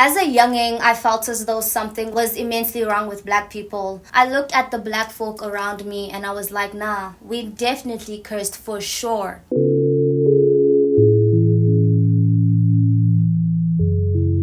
As a younging, I felt as though something was immensely wrong with black people. I looked at the black folk around me and I was like, nah, we definitely cursed for sure.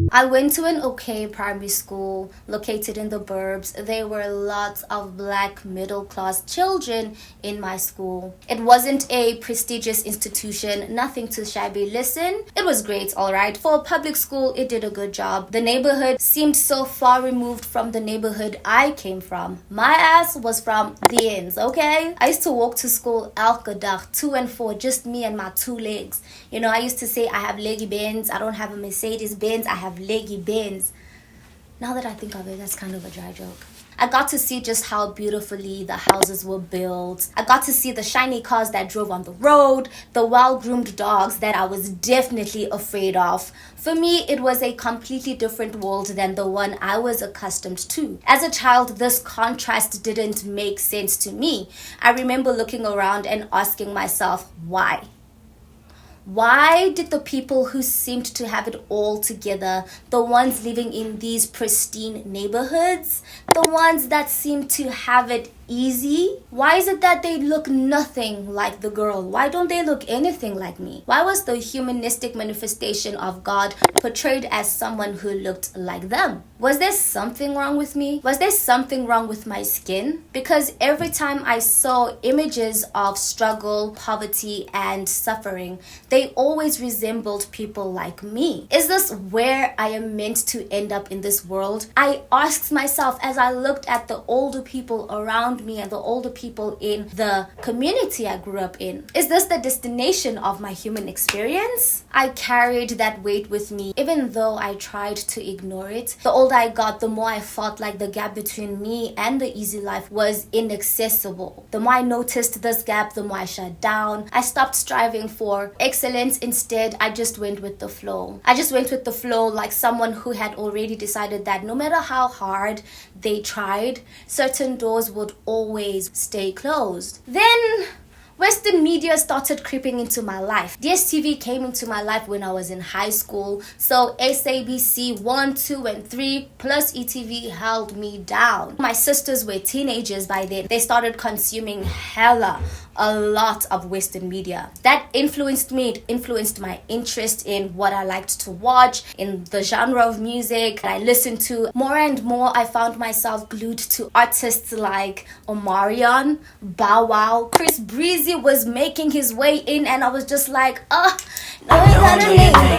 I went to an okay primary school located in the burbs. There were lots of black middle-class children in my school. It wasn't a prestigious institution, nothing too shabby. Listen, it was great, alright. For a public school, it did a good job. The neighborhood seemed so far removed from the neighborhood I came from. My ass was from the ends, okay? I used to walk to school elke dag, 2 and 4, just me and my 2 legs. You know, I used to say I have leggy Benz. I don't have a Mercedes Benz. I have leggy Benz. Now that I think of it, that's kind of a dry joke. I got to see just how beautifully the houses were built. I got to see the shiny cars that drove on the road, the well-groomed dogs that I was definitely afraid of. For me, it was a completely different world than the one I was accustomed to. As a child, this contrast didn't make sense to me. I remember looking around and asking myself, why? Why did the people who seemed to have it all together, the ones living in these pristine neighborhoods, the ones that seem to have it easy, why is it that they look nothing like the girl? Why don't they look anything like me? Why was the humanistic manifestation of God portrayed as someone who looked like them? Was there something wrong with me? Was there something wrong with my skin? Because every time I saw images of struggle, poverty, and suffering, they always resembled people like me. Is this where I am meant to end up in this world? I asked myself as I looked at the older people around me and the older people in the community I grew up in. Is this the destination of my human experience? I carried that weight with me, even though I tried to ignore it. The older I got, the more I felt like the gap between me and the easy life was inaccessible. The more I noticed this gap, the more I shut down. I stopped striving for excellence. Instead, I just went with the flow. I just went with the flow like someone who had already decided that no matter how hard they tried, certain doors would always stay closed. Then Western media started creeping into my life. DSTV came into my life when I was in high school. So SABC 1, 2, and 3 plus ETV held me down. My sisters were teenagers by then. They started consuming a lot of Western media. That influenced me. It influenced my interest in what I liked to watch, in the genre of music that I listened to. More and more, I found myself glued to artists like Omarion, Bow Wow, Chris Breezy was making his way in, and I was just like, no,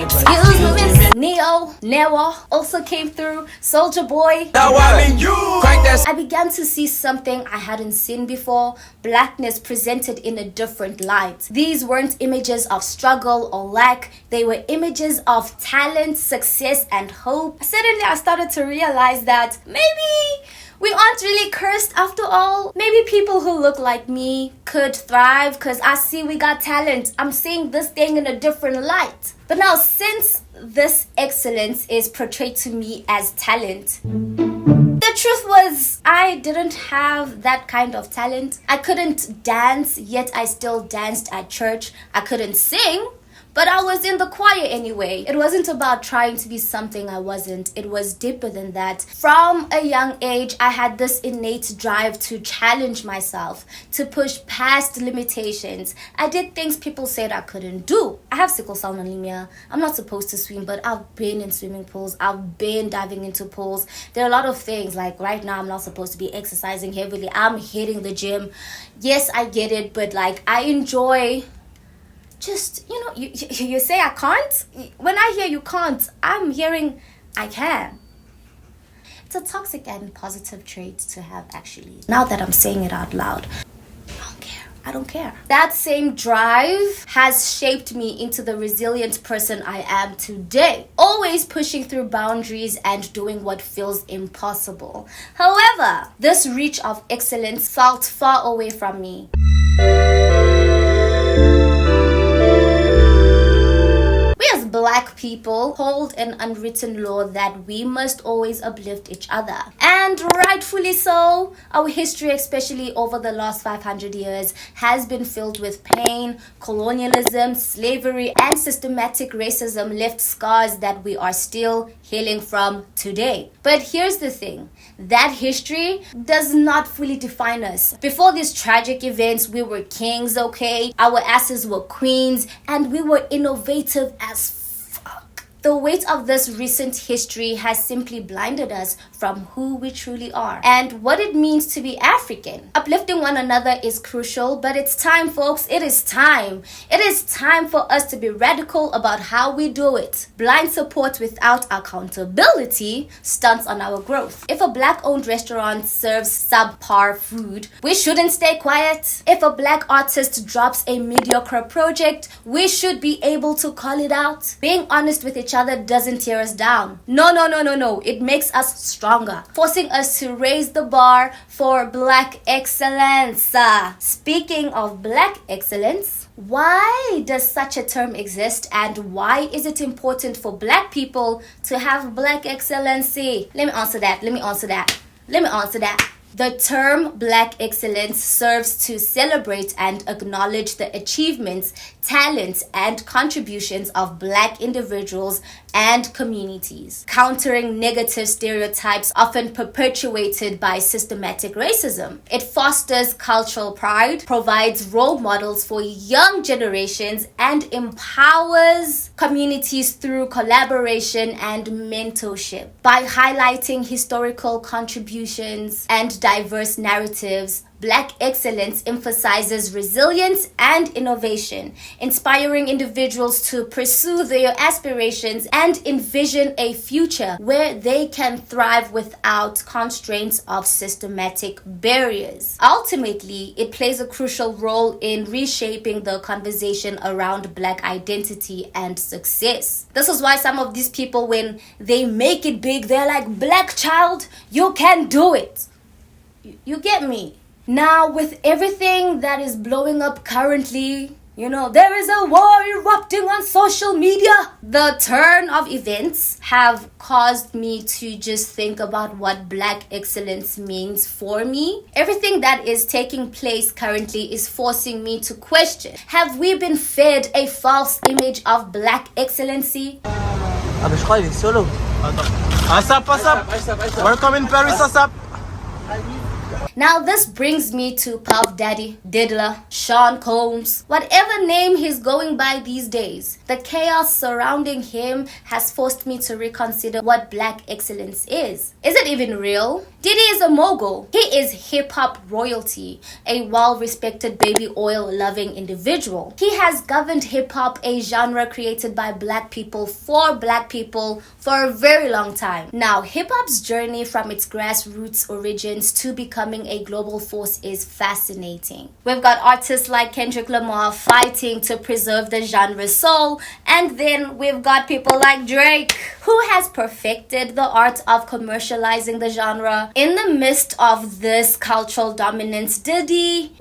excuse me. Neo also came through. Soldier Boy. I began to see something I hadn't seen before. Blackness presented in a different light. These weren't images of struggle or lack. They were images of talent, success, and hope. Suddenly, I started to realize that maybe we aren't really cursed after all. Maybe people who look like me could thrive because I see we got talent. I'm seeing this thing in a different light. But now, since this excellence is portrayed to me as talent, the truth was, I didn't have that kind of talent. I couldn't dance, yet I still danced at church. I couldn't sing, but I was in the choir anyway. It wasn't about trying to be something I wasn't. It was deeper than that. From a young age, I had this innate drive to challenge myself, to push past limitations. I did things people said I couldn't do. I have sickle cell anemia. I'm not supposed to swim, but I've been in swimming pools. I've been diving into pools. There are a lot of things, like right now I'm not supposed to be exercising heavily. I'm hitting the gym. Yes, I get it, but like I enjoy just, you say I can't. When I hear you can't, I'm hearing I can. It's a toxic and positive trait to have, actually. Now that I'm saying it out loud, I don't care. That same drive has shaped me into the resilient person I am today. Always pushing through boundaries and doing what feels impossible. However, this reach of excellence felt far away from me. black people hold an unwritten law that we must always uplift each other. And rightfully so. Our history, especially over the last 500 years, has been filled with pain, colonialism, slavery, and systematic racism left scars that we are still healing from today. But here's the thing, that history does not fully define us. Before these tragic events, we were kings, okay? Our asses were queens, and we were innovative as fuck. The weight of this recent history has simply blinded us from who we truly are and what it means to be African. Uplifting one another is crucial, but it's time, folks. It is time. It is time for us to be radical about how we do it. Blind support without accountability stunts on our growth. If a black-owned restaurant serves subpar food, we shouldn't stay quiet. If a black artist drops a mediocre project, we should be able to call it out. Being honest with each other doesn't tear us down. No. It makes us stronger, forcing us to raise the bar for black excellence. Speaking of black excellence, why does such a term exist, and why is it important for black people to have black excellency? Let me answer that. The term Black excellence serves to celebrate and acknowledge the achievements, talents, and contributions of Black individuals and communities, countering negative stereotypes often perpetuated by systematic racism. It fosters cultural pride, provides role models for young generations, and empowers communities through collaboration and mentorship. By highlighting historical contributions and diverse narratives, Black excellence emphasizes resilience and innovation, inspiring individuals to pursue their aspirations and envision a future where they can thrive without constraints of systematic barriers. Ultimately, it plays a crucial role in reshaping the conversation around Black identity and success. This is why some of these people, when they make it big, they're like, "Black child, you can do it." You get me? Now, with everything that is blowing up currently, there is a war erupting on social media. The turn of events have caused me to just think about what Black excellence means for me. Everything that is taking place currently is forcing me to question, have we been fed a false image of Black excellency? Welcome in Paris, ASAP. Now this brings me to Puff Daddy, Diddy, Sean Combs, whatever name he's going by these days. The chaos surrounding him has forced me to reconsider what Black excellence is. Is it even real? Diddy is a mogul. He is hip-hop royalty, a well-respected baby oil-loving individual. He has governed hip-hop, a genre created by Black people for Black people for a very long time. Now, hip-hop's journey from its grassroots origins to becoming a global force is fascinating. We've got artists like Kendrick Lamar fighting to preserve the genre's soul, and then we've got people like Drake, who has perfected the art of commercializing the genre. In the midst of this cultural dominance, Diddy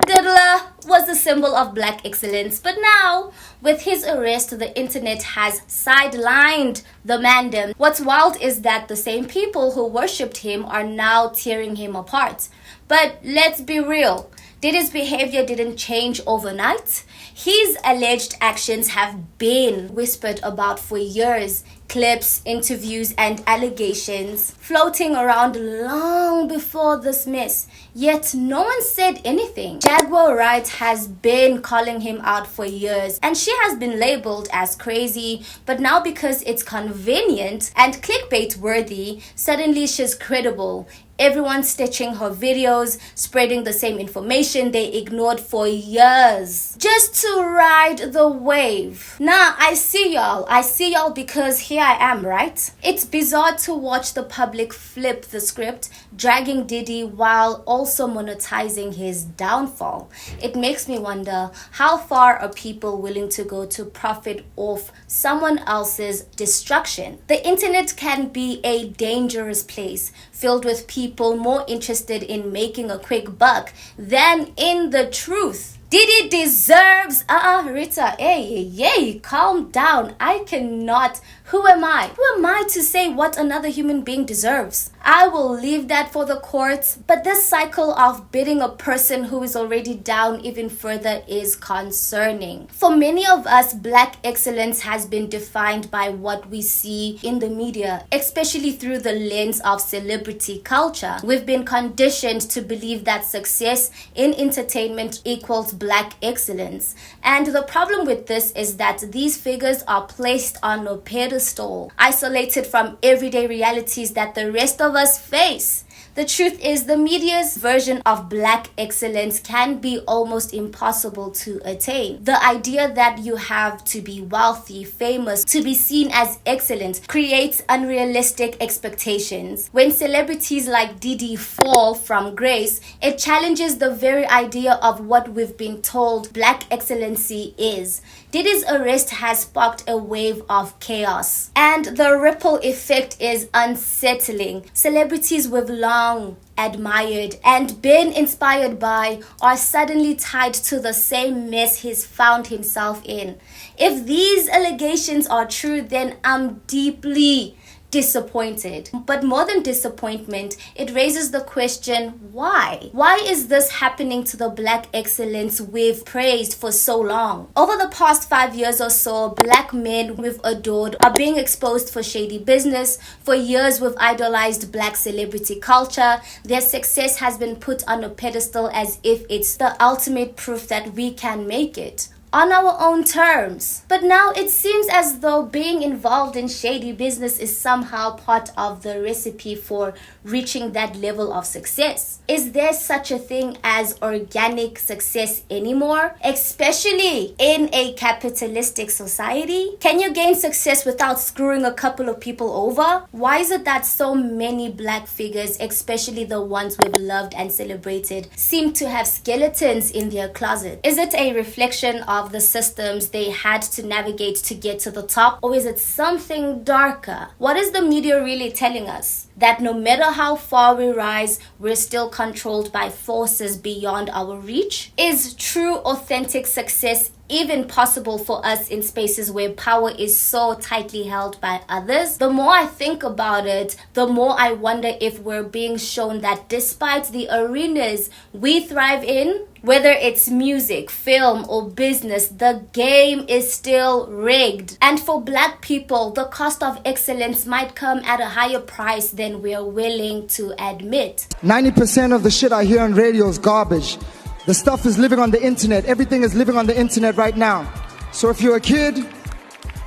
was a symbol of Black excellence, but now, with his arrest, the internet has sidelined the mandem. What's wild is that the same people who worshipped him are now tearing him apart. But let's be real, Diddy's behavior didn't change overnight. His alleged actions have been whispered about for years. Clips, interviews, and allegations floating around long before this mess. Yet no one said anything. Jaguar Wright has been calling him out for years, and she has been labeled as crazy, but now because it's convenient and clickbait worthy, suddenly she's credible. Everyone's stitching her videos, spreading the same information they ignored for years, just to ride the wave. Nah, I see y'all because here I am, right? It's bizarre to watch the public flip the script, dragging Diddy while also monetizing his downfall. It makes me wonder, how far are people willing to go to profit off someone else's destruction? The internet can be a dangerous place, filled with people more interested in making a quick buck than in the truth. Diddy deserves, Rita, hey, calm down. I cannot. Who am I? Who am I to say what another human being deserves? I will leave that for the courts. But this cycle of bidding a person who is already down even further is concerning. For many of us, black excellence has been defined by what we see in the media, especially through the lens of celebrity culture. We've been conditioned to believe that success in entertainment equals black excellence. And the problem with this is that these figures are placed on a pedestal, isolated from everyday realities that the rest of us face. The truth is, the media's version of black excellence can be almost impossible to attain. The idea that you have to be wealthy, famous, to be seen as excellent creates unrealistic expectations. When celebrities like Diddy fall from grace, it challenges the very idea of what we've been told black excellency is. Diddy's arrest has sparked a wave of chaos, and the ripple effect is unsettling. Celebrities we've long admired and been inspired by are suddenly tied to the same mess he's found himself in. If these allegations are true, then I'm deeply disappointed. But more than disappointment, it raises the question, why? Why is this happening to the black excellence we've praised for so long? Over the past 5 years or so, black men we've adored are being exposed for shady business. For years, we've idolized black celebrity culture. Their success has been put on a pedestal as if it's the ultimate proof that we can make it on our own terms. But now it seems as though being involved in shady business is somehow part of the recipe for reaching that level of success. Is there such a thing as organic success anymore? Especially in a capitalistic society? Can you gain success without screwing a couple of people over? Why is it that so many black figures, especially the ones we've loved and celebrated, seem to have skeletons in their closet? Is it a reflection of the systems they had to navigate to get to the top, or is it something darker? What is the media really telling us? That no matter how far we rise, we're still controlled by forces beyond our reach? Is true, authentic success even possible for us in spaces where power is so tightly held by others? The more I think about it, the more I wonder if we're being shown that despite the arenas we thrive in, whether it's music, film, or business, the game is still rigged. And for black people, the cost of excellence might come at a higher price than we're willing to admit. 90% of the shit I hear on radio is garbage. The stuff is living on the internet. Everything is living on the internet right now. So if you're a kid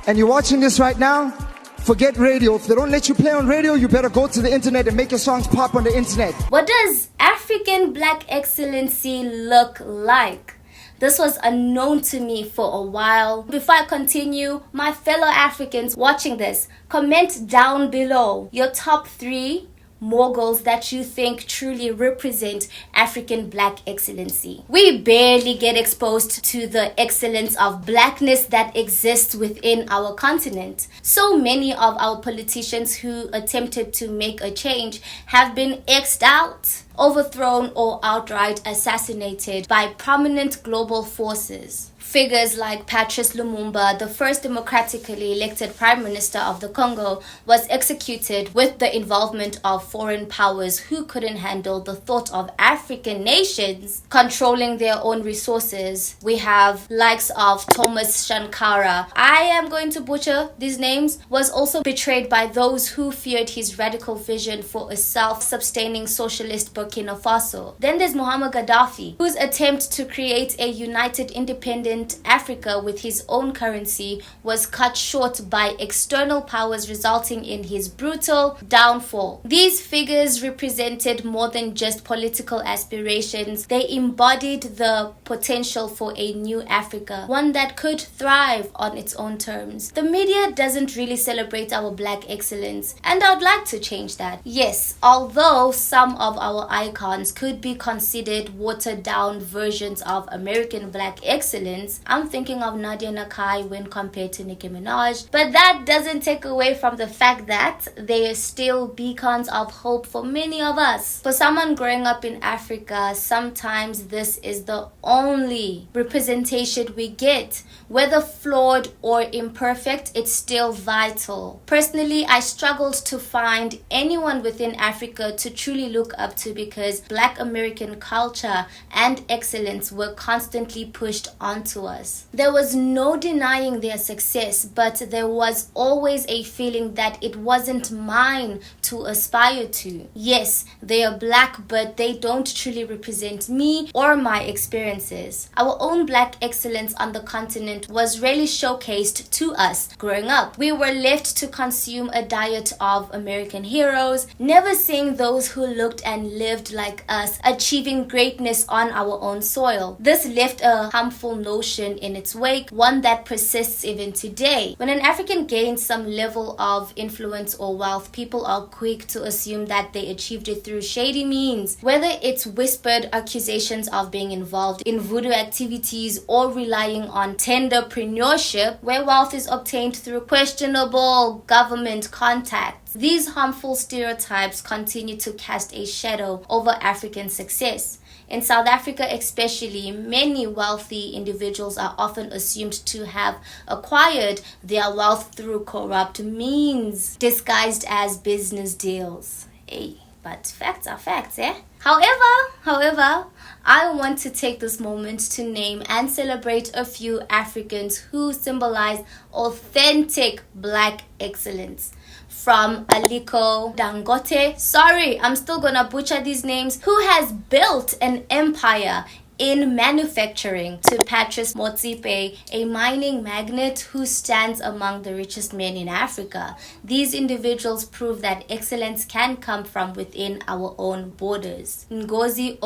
and you're watching this right now, forget radio. If they don't let you play on radio, you better go to the internet and make your songs pop on the internet. What does African black excellency look like? This was unknown to me for a while. Before I continue, my fellow Africans watching this, comment down below your top 3 moguls that you think truly represent African black excellency. We barely get exposed to the excellence of blackness that exists within our continent. So many of our politicians who attempted to make a change have been X'd out, overthrown, or outright assassinated by prominent global forces. Figures like Patrice Lumumba, the first democratically elected prime minister of the Congo, was executed with the involvement of foreign powers who couldn't handle the thought of African nations controlling their own resources. We have likes of Thomas Sankara. I am going to butcher these names. Was also betrayed by those who feared his radical vision for a self-sustaining socialist Burkina Faso. Then there's Muammar Gaddafi, whose attempt to create a united, independent Africa with his own currency was cut short by external powers, resulting in his brutal downfall. These figures represented more than just political aspirations. They embodied the potential for a new Africa, one that could thrive on its own terms. The media doesn't really celebrate our black excellence, and I'd like to change that. Yes, although some of our icons could be considered watered down versions of American black excellence, Africans, I'm thinking of Nadia Nakai when compared to Nicki Minaj. But that doesn't take away from the fact that they are still beacons of hope for many of us. For someone growing up in Africa, sometimes this is the only representation we get. Whether flawed or imperfect, it's still vital. Personally, I struggled to find anyone within Africa to truly look up to because Black American culture and excellence were constantly pushed onto us. There was no denying their success, but there was always a feeling that it wasn't mine to aspire to. Yes, they are Black, but they don't truly represent me or my experiences. Our own Black excellence on the continent was rarely showcased to us growing up. We were left to consume a diet of American heroes, never seeing those who looked and lived like us achieving greatness on our own soil. This left a harmful notion in its wake, one that persists even today. When an African gains some level of influence or wealth, people are quick to assume that they achieved it through shady means, whether it's whispered accusations of being involved in voodoo activities or relying on tenderpreneurship, where wealth is obtained through questionable government contacts. These harmful stereotypes continue to cast a shadow over African success. In South Africa especially, many wealthy individuals are often assumed to have acquired their wealth through corrupt means, disguised as business deals. Hey, but facts are facts, eh? However, I want to take this moment to name and celebrate a few Africans who symbolize authentic Black excellence. From Aliko Dangote, sorry, I'm still gonna butcher these names, who has built an empire in manufacturing, to Patrice Motsepe, a mining magnate who stands among the richest men in Africa. These individuals prove that excellence can come from within our own borders. Ngozi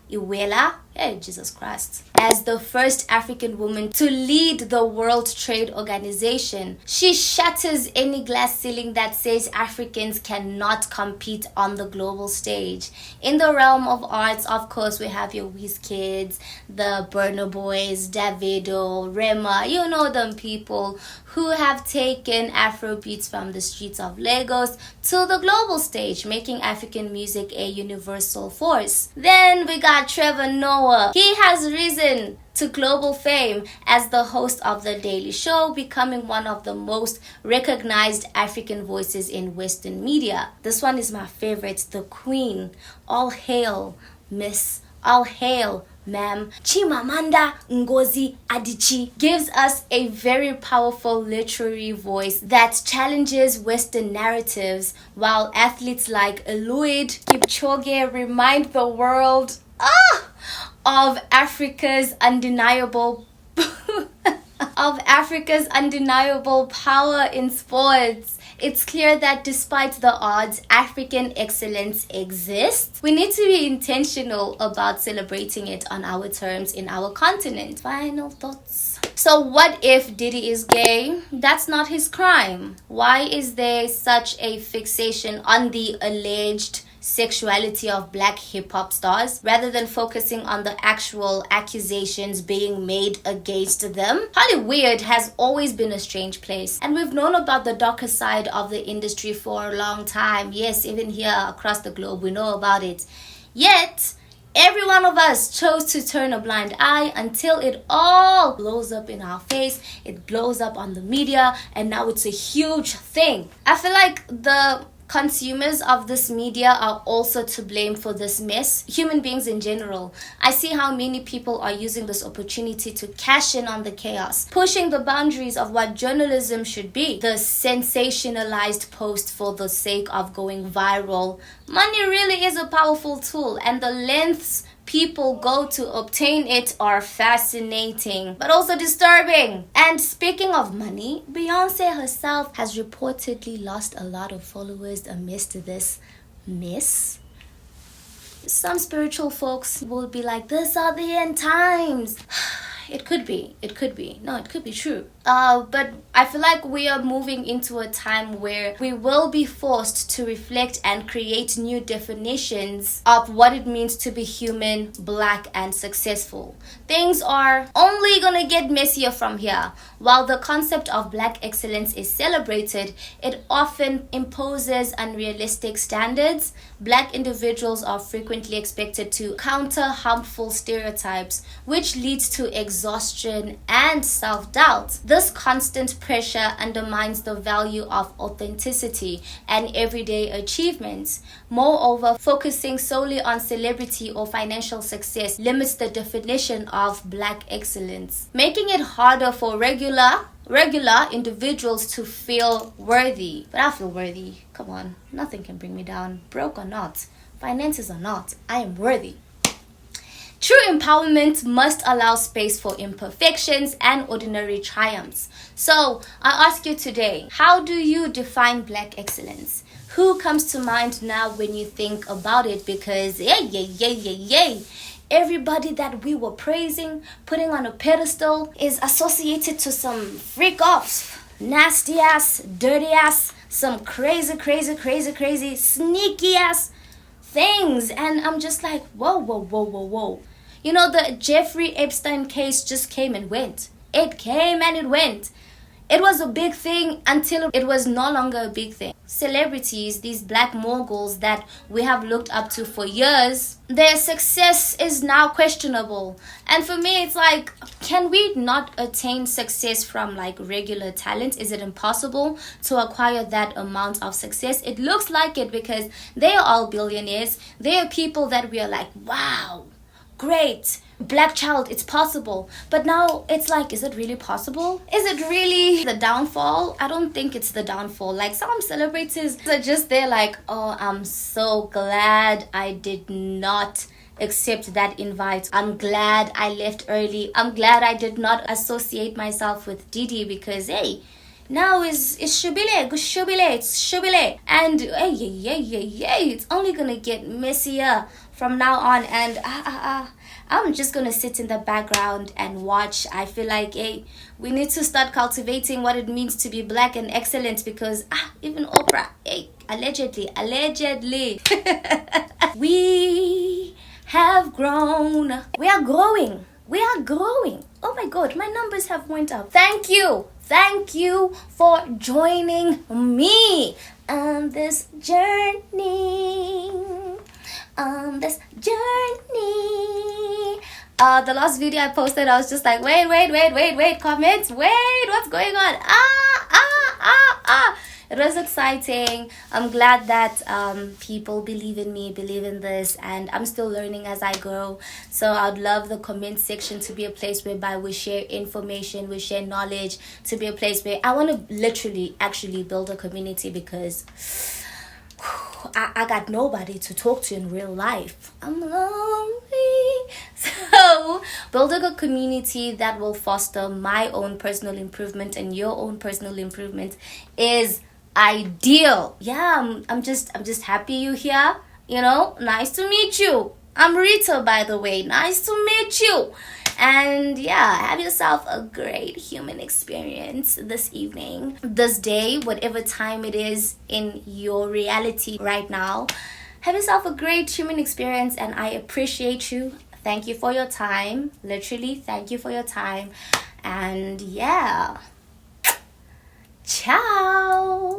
Iweala, hey, Jesus Christ. As the first African woman to lead the World Trade Organization, she shatters any glass ceiling that says Africans cannot compete on the global stage. In the realm of arts, of course, we have your Wizkids, the Burna Boys, Davido, Rema, you know them people who have taken Afrobeats from the streets of Lagos to the global stage, making African music a universal force. Then we got Trevor Noah. He has risen to global fame as the host of The Daily Show, becoming one of the most recognized African voices in Western media. This one is my favorite, the Queen. All hail, Miss. All hail, Ma'am. Chimamanda Ngozi Adichie gives us a very powerful literary voice that challenges Western narratives, while athletes like Eliud Kipchoge remind the world of Africa's undeniable power in sports. It's clear that despite the odds, African excellence exists. We need to be intentional about celebrating it on our terms in our continent. Final thoughts. So what if Diddy is gay? That's not his crime. Why is there such a fixation on the alleged sexuality of Black hip-hop stars rather than focusing on the actual accusations being made against them? Hollywood has always been a strange place, and we've known about the darker side of the industry for a long time. Yes, even here across the globe we know about it. Yet every one of us chose to turn a blind eye until it all blows up in our face. It blows up on the media, and now it's a huge thing. I feel like the consumers of this media are also to blame for this mess. Human beings in general. I see how many people are using this opportunity to cash in on the chaos, pushing the boundaries of what journalism should be. The sensationalized post for the sake of going viral. Money really is a powerful tool, and the lengths people go to obtain it are fascinating, but also disturbing. And speaking of money, Beyonce herself has reportedly lost a lot of followers amidst this mess. Some spiritual folks will be like, these are the end times. It could be. It could be. No, it could be true. But I feel like we are moving into a time where we will be forced to reflect and create new definitions of what it means to be human, black, and successful. Things are only gonna get messier from here. While the concept of black excellence is celebrated, it often imposes unrealistic standards. Black individuals are frequently expected to counter harmful stereotypes, which leads to exhaustion and self-doubt. This constant pressure undermines the value of authenticity and everyday achievements. Moreover, focusing solely on celebrity or financial success limits the definition of black excellence, making it harder for regular individuals to feel worthy. But I feel worthy. Come on, nothing can bring me down. Broke or not, finances or not, I am worthy. True empowerment must allow space for imperfections and ordinary triumphs. So, I ask you today, how do you define black excellence? Who comes to mind now when you think about it? Because, yay. Everybody that we were praising, putting on a pedestal, is associated to some freak offs, nasty ass, dirty ass, some crazy, sneaky ass things. And I'm just like, whoa. You know, the Jeffrey Epstein case just came and went. It came and it went. It was a big thing until it was no longer a big thing. Celebrities, these black moguls that we have looked up to for years, their success is now questionable. And for me, it's like, can we not attain success from like regular talent? Is it impossible to acquire that amount of success? It looks like it, because they are all billionaires. They are people that we are like, wow, great, black child, it's possible. But now it's like, is it really possible? Is it really the downfall? I don't think it's the downfall. Like, some celebrities are just there like, oh, I'm so glad I did not accept that invite. I'm glad I left early. I'm glad I did not associate myself with Diddy, because hey, now it's shubile, it's shubile. And hey, it's only gonna get messier from now on. And I'm just gonna sit in the background and watch. I feel like, hey, we need to start cultivating what it means to be black and excellent, because even Oprah, hey, allegedly we have grown. We are growing. Oh my god, my numbers have went up. Thank you for joining me on this journey. The last video I posted, I was just like, wait, comments, what's going on? It was exciting. I'm glad that people believe in me, believe in this, and I'm still learning as I grow. So I'd love the comment section to be a place whereby we share information, we share knowledge, to be a place where I want to literally actually build a community, because I got nobody to talk to in real life. I'm lonely. So building a community that will foster my own personal improvement and your own personal improvement is ideal. Yeah, I'm just happy you're here. You know, nice to meet you. I'm Rita, by the way. Nice to meet you. And yeah, have yourself a great human experience this evening, this day, whatever time it is in your reality right now. Have yourself a great human experience, and I appreciate you. Thank you for your time. Literally, thank you for your time. And yeah, ciao.